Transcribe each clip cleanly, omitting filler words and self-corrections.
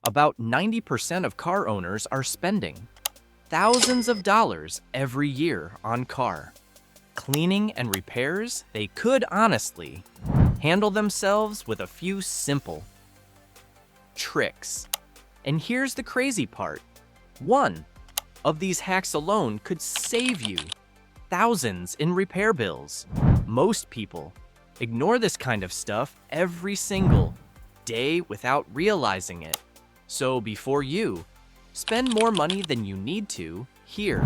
About 90% of car owners are spending thousands of dollars every year on car. Cleaning and repairs, they could honestly handle themselves with a few simple tricks. And here's the crazy part. One of these hacks alone could save you thousands in repair bills. Most people ignore this kind of stuff every single day without realizing it. So before you spend more money than you need to, here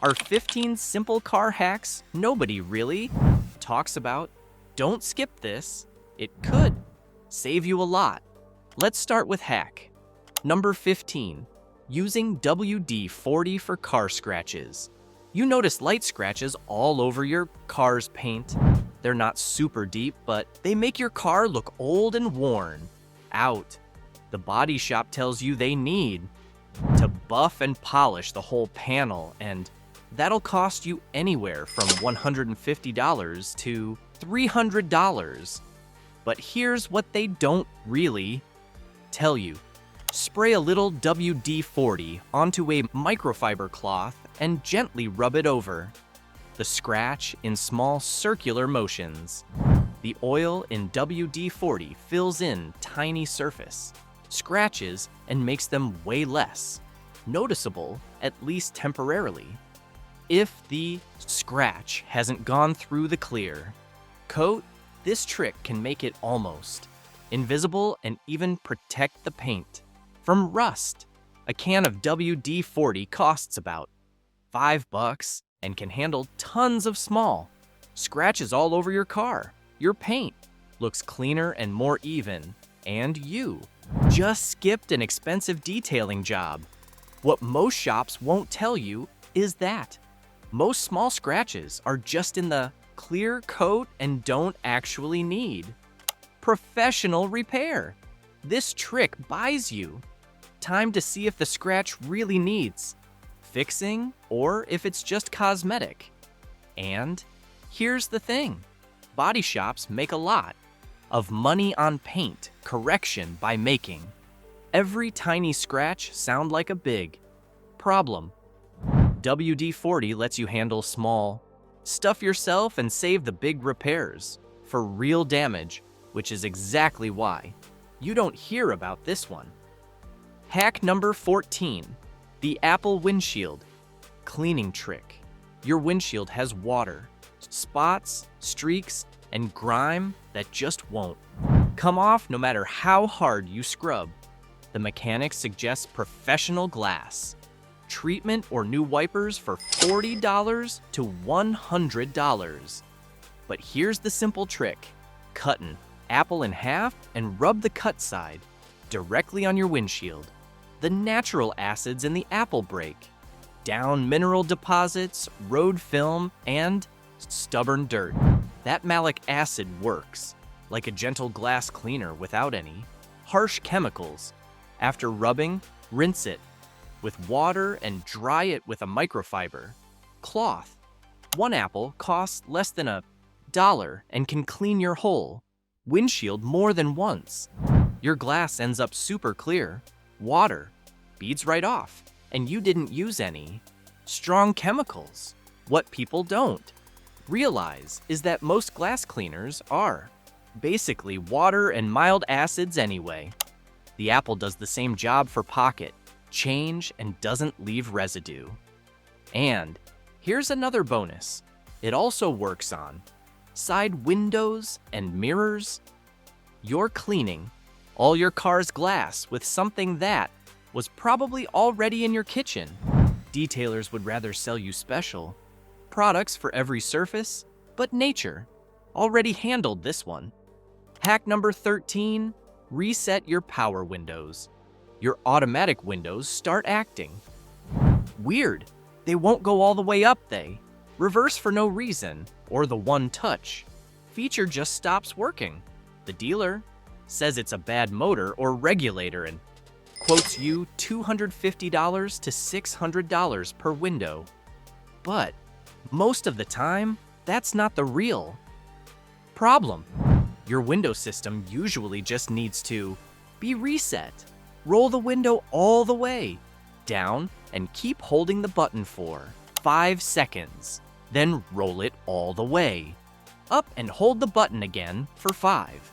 are 15 simple car hacks nobody really talks about. Don't skip this. It could save you a lot. Let's start with hack number 15, using WD-40 for car scratches. You notice light scratches all over your car's paint. They're not super deep, but they make your car look old and worn out. The body shop tells you they need to buff and polish the whole panel, and that'll cost you anywhere from $150 to $300. But here's what they don't really tell you. Spray a little WD-40 onto a microfiber cloth and gently rub it over the scratch in small circular motions. The oil in WD-40 fills in tiny surface scratches and makes them way less noticeable, at least temporarily. If the scratch hasn't gone through the clear coat, this trick can make it almost invisible and even protect the paint from rust. A can of WD-40 costs about $5 and can handle tons of small scratches all over your car. Your paint looks cleaner and more even, and you just skipped an expensive detailing job. What most shops won't tell you is that most small scratches are just in the clear coat and don't actually need professional repair. This trick buys you time to see if the scratch really needs fixing or if it's just cosmetic. And here's the thing. Body shops make a lot of money on paint correction by making every tiny scratch sound like a big problem. WD-40 lets you handle small stuff yourself and save the big repairs for real damage, which is exactly why you don't hear about this one. Hack number 14, the Apple windshield cleaning trick. Your windshield has water, spots, streaks, and grime that just won't come off no matter how hard you scrub. The mechanic suggests professional glass treatment or new wipers for $40 to $100. But here's the simple trick. Cut an apple in half and rub the cut side directly on your windshield. The natural acids in the apple break down mineral deposits, road film, and stubborn dirt. That malic acid works like a gentle glass cleaner without any harsh chemicals. After rubbing, rinse it with water and dry it with a microfiber cloth. One apple costs less than $1 and can clean your whole windshield more than once. Your glass ends up super clear. Water beads right off, and you didn't use any strong chemicals. What people don't realize is that most glass cleaners are basically water and mild acids anyway. The apple does the same job for pocket change and doesn't leave residue. And here's another bonus. It also works on side windows and mirrors. You're cleaning all your car's glass with something that was probably already in your kitchen. Detailers would rather sell you special products for every surface, but nature already handled this one. Hack number 13, reset your power windows. Your automatic windows start acting weird. They won't go all the way up, they reverse for no reason, or the one touch feature just stops working. The dealer says it's a bad motor or regulator and quotes you $250 to $600 per window. But most of the time, that's not the real problem. Your window system usually just needs to be reset. Roll the window all the way down and keep holding the button for 5 seconds. Then roll it all the way up and hold the button again for 5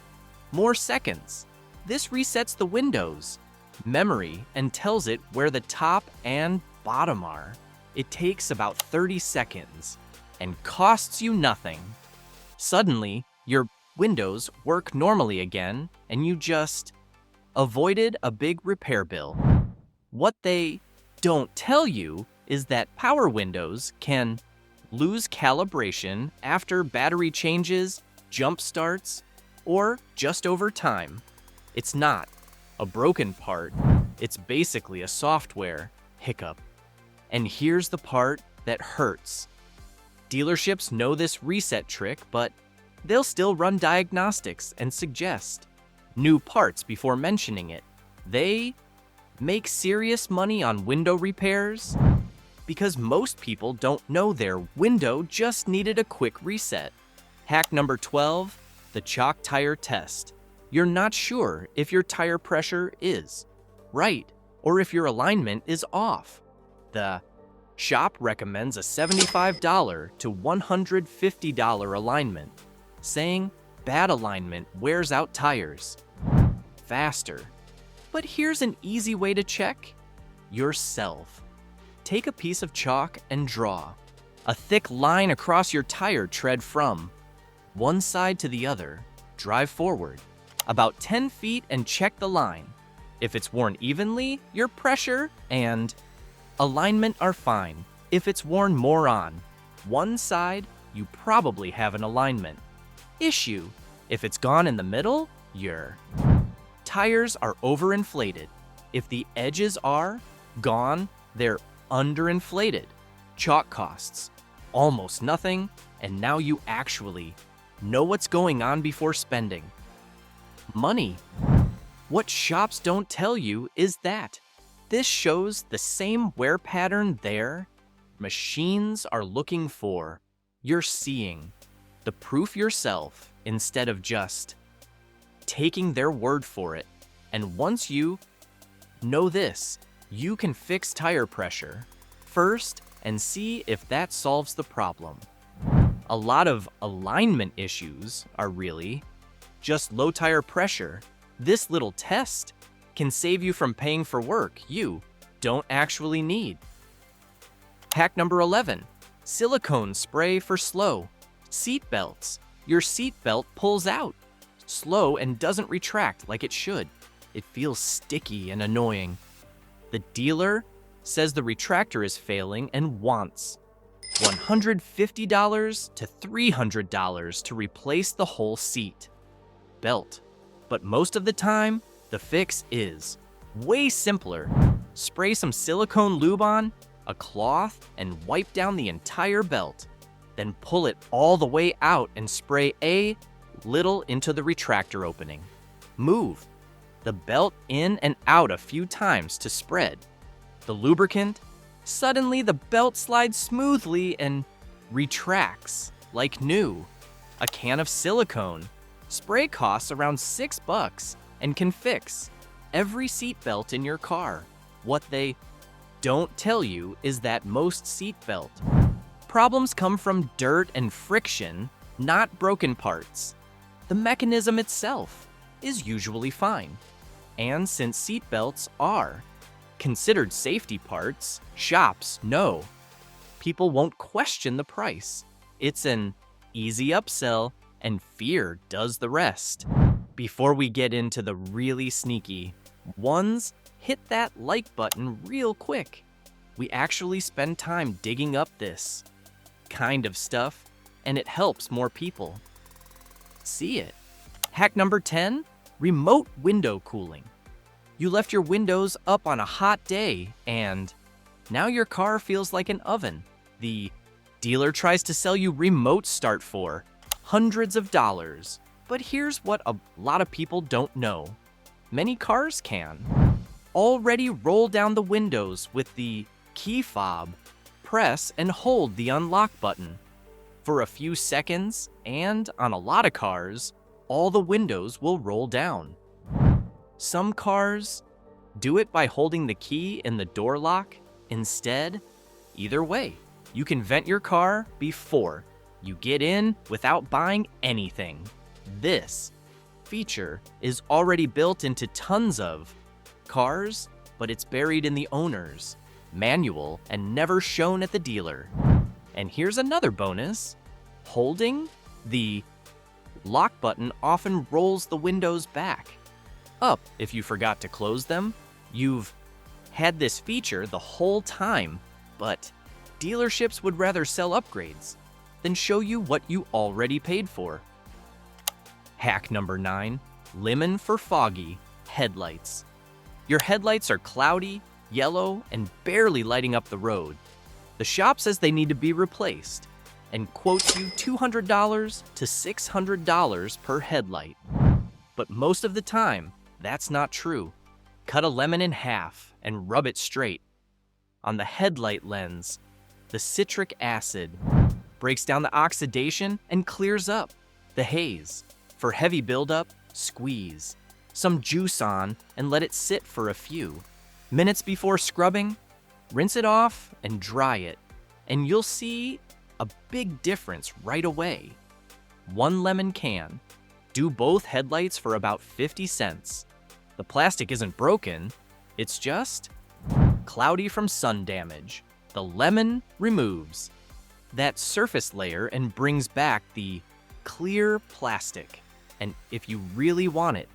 more seconds. This resets the window's memory and tells it where the top and bottom are. It takes about 30 seconds and costs you nothing. Suddenly, your windows work normally again and you just avoided a big repair bill. What they don't tell you is that power windows can lose calibration after battery changes, jump starts, or just over time. It's not a broken part, it's basically a software hiccup. And here's the part that hurts. Dealerships know this reset trick, but they'll still run diagnostics and suggest new parts before mentioning it. They make serious money on window repairs because most people don't know their window just needed a quick reset. Hack number 12, the chalk tire test. You're not sure if your tire pressure is right or if your alignment is off. The shop recommends a $75 to $150 alignment, saying bad alignment wears out tires faster. But here's an easy way to check yourself. Take a piece of chalk and draw a thick line across your tire tread from one side to the other. Drive forward about 10 feet and check the line. If it's worn evenly, your pressure and alignment are fine. If it's worn more on one side, you probably have an alignment issue. If it's gone in the middle, your tires are overinflated. If the edges are gone, they're underinflated. Chalk costs almost nothing, and now you actually know what's going on before spending money. What shops don't tell you is that this shows the same wear pattern their machines are looking for. You're seeing the proof yourself instead of just taking their word for it. And once you know this, you can fix tire pressure first and see if that solves the problem. A lot of alignment issues are really just low tire pressure. This little test can save you from paying for work you don't actually need. Hack number 11, silicone spray for slow seat belts. Your seat belt pulls out slow and doesn't retract like it should. It feels sticky and annoying. The dealer says the retractor is failing and wants $150 to $300 to replace the whole seat belt. But most of the time, the fix is way simpler. Spray some silicone lube on a cloth and wipe down the entire belt. Then pull it all the way out and spray a little into the retractor opening. Move the belt in and out a few times to spread the lubricant. Suddenly the belt slides smoothly and retracts like new. A can of silicone spray costs around $6 and can fix every seat belt in your car. What they don't tell you is that most seat belt problems come from dirt and friction, not broken parts. The mechanism itself is usually fine. And since seat belts are considered safety parts, shops know people won't question the price. It's an easy upsell, and fear does the rest. Before we get into the really sneaky ones, hit that like button real quick. We actually spend time digging up this kind of stuff, and it helps more people see it. Hack number 10, remote window cooling. You left your windows up on a hot day, and now your car feels like an oven. The dealer tries to sell you remote start for hundreds of dollars. But here's what a lot of people don't know. Many cars can already roll down the windows with the key fob. Press and hold the unlock button for a few seconds, and on a lot of cars, all the windows will roll down. Some cars Do it by holding the key in the door lock instead. Either way, you can vent your car before you get in without buying anything. This feature is already built into tons of cars, but it's buried in the owner's manual and never shown at the dealer. And here's another bonus. Holding the lock button often rolls the windows back up if you forgot to close them. You've had this feature the whole time, but dealerships would rather sell upgrades than show you what you already paid for. Hack number 9, lemon for foggy headlights. Your headlights are cloudy, yellow, and barely lighting up the road. The shop says they need to be replaced and quotes you $200 to $600 per headlight. But most of the time, that's not true. Cut a lemon in half and rub it straight. On the headlight lens, the citric acid breaks down the oxidation and clears up the haze. For heavy buildup, squeeze some juice on and let it sit for a few minutes before scrubbing. Rinse it off and dry it, and you'll see a big difference right away. 1 lemon can do both headlights for about 50 cents. The plastic isn't broken, it's just cloudy from sun damage. The lemon removes that surface layer and brings back the clear plastic. And if you really want it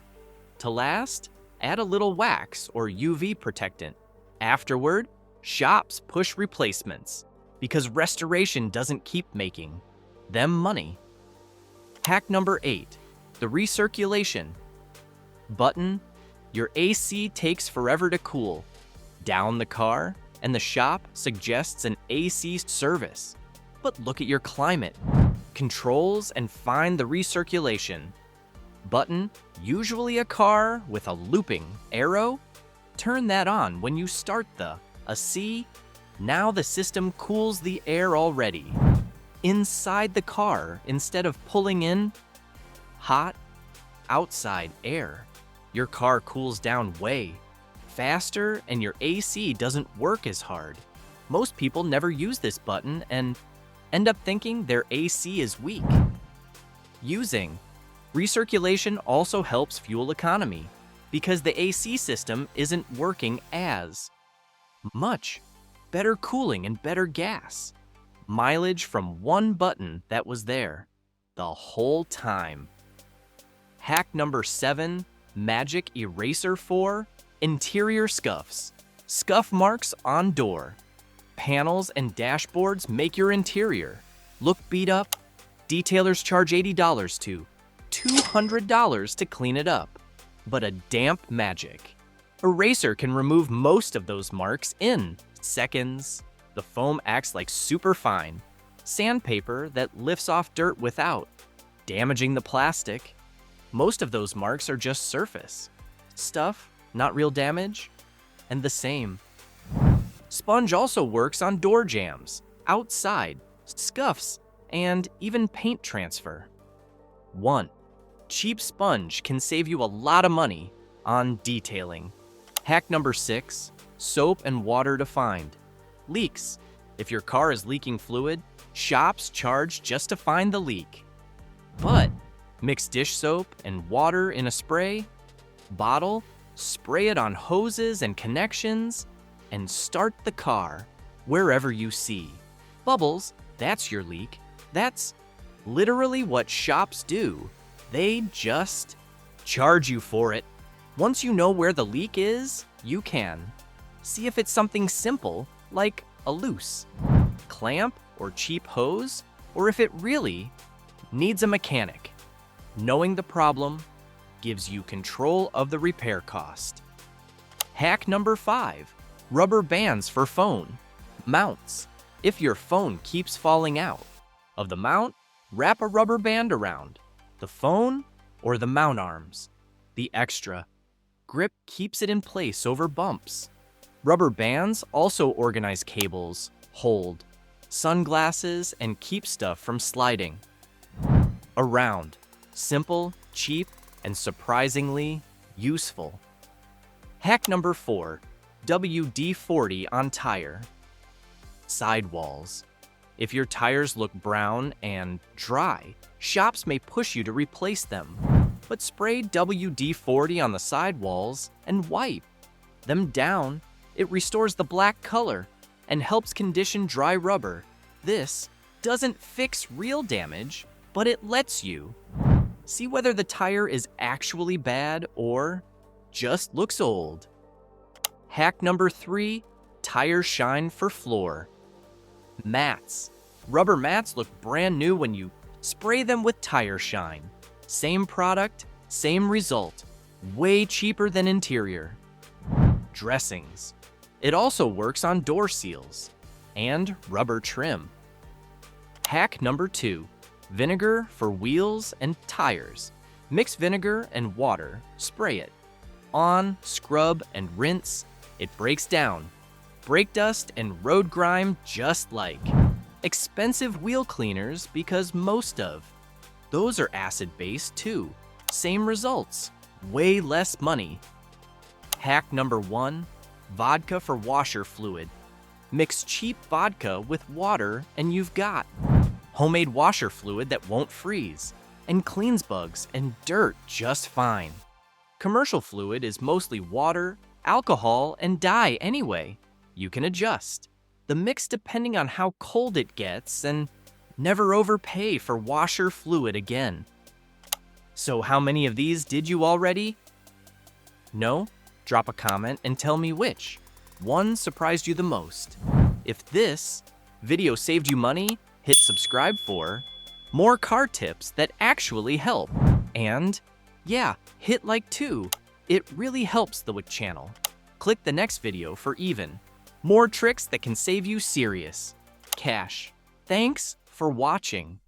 to last, add a little wax or UV protectant. Afterward, shops push replacements because restoration doesn't keep making them money. Hack number 8, the recirculation button. Your AC takes forever to cool down the car, and the shop suggests an AC service. But look at your climate controls and find the recirculation button, usually a car with a looping arrow. Turn that on when you start the AC. Now the system cools the air already inside the car instead of pulling in hot outside air. Your car cools down way faster and your AC doesn't work as hard. Most people never use this button and end up thinking their AC is weak. Using recirculation also helps fuel economy because the AC system isn't working as much. Better cooling and better gas mileage from one button that was there the whole time. Hack number 7, magic eraser for interior scuffs. Scuff marks on door, panels, and dashboards make your interior look beat up. Detailers charge $80 to $200 to clean it up. But a damp magic eraser can remove most of those marks in seconds. The foam acts like superfine sandpaper that lifts off dirt without damaging the plastic. Most of those marks are just surface stuff, not real damage. And the same sponge also works on door jambs, outside, scuffs, and even paint transfer. 1. Cheap sponge can save you a lot of money on detailing. Hack number 6, soap and water to find leaks. If your car is leaking fluid, shops charge just to find the leak. But mix dish soap and water in a spray bottle, spray it on hoses and connections, and start the car wherever you see bubbles. That's your leak. That's literally what shops do. They just charge you for it. Once you know where the leak is, you can see if it's something simple like a loose clamp or cheap hose, or if it really needs a mechanic. Knowing the problem gives you control of the repair cost. Hack number 5, rubber bands for phone mounts. If your phone keeps falling out of the mount, wrap a rubber band around the phone or the mount arms. The extra grip keeps it in place over bumps. Rubber bands also organize cables, hold sunglasses, and keep stuff from sliding around. Simple, cheap, and surprisingly useful. Hack number 4, WD-40 on tire. Sidewalls. If your tires look brown and dry, shops may push you to replace them. But spray WD-40 on the sidewalls and wipe them down. It restores the black color and helps condition dry rubber. This doesn't fix real damage, but it lets you see whether the tire is actually bad or just looks old. Hack number 3, tire shine for floor. Mats. Rubber mats look brand new when you spray them with tire shine. Same product, same result. Way cheaper than interior. Dressings. It also works on door seals and rubber trim. Hack number 2, vinegar for wheels and tires. Mix vinegar and water, spray it. On, scrub, and rinse. It breaks down. Brake dust and road grime just like expensive wheel cleaners, because most of those are acid-based too. Same results, way less money. Hack number 1, vodka for washer fluid. Mix cheap vodka with water and you've got homemade washer fluid that won't freeze and cleans bugs and dirt just fine. Commercial fluid is mostly water, alcohol, and dye anyway. You can adjust the mix depending on how cold it gets and never overpay for washer fluid again. So how many of these did you already? No? Drop a comment and tell me which one surprised you the most. If this video saved you money, hit subscribe for more car tips that actually help. And yeah, hit like too. It really helps the WIC channel. Click the next video for even more tricks that can save you serious cash. Thanks for watching.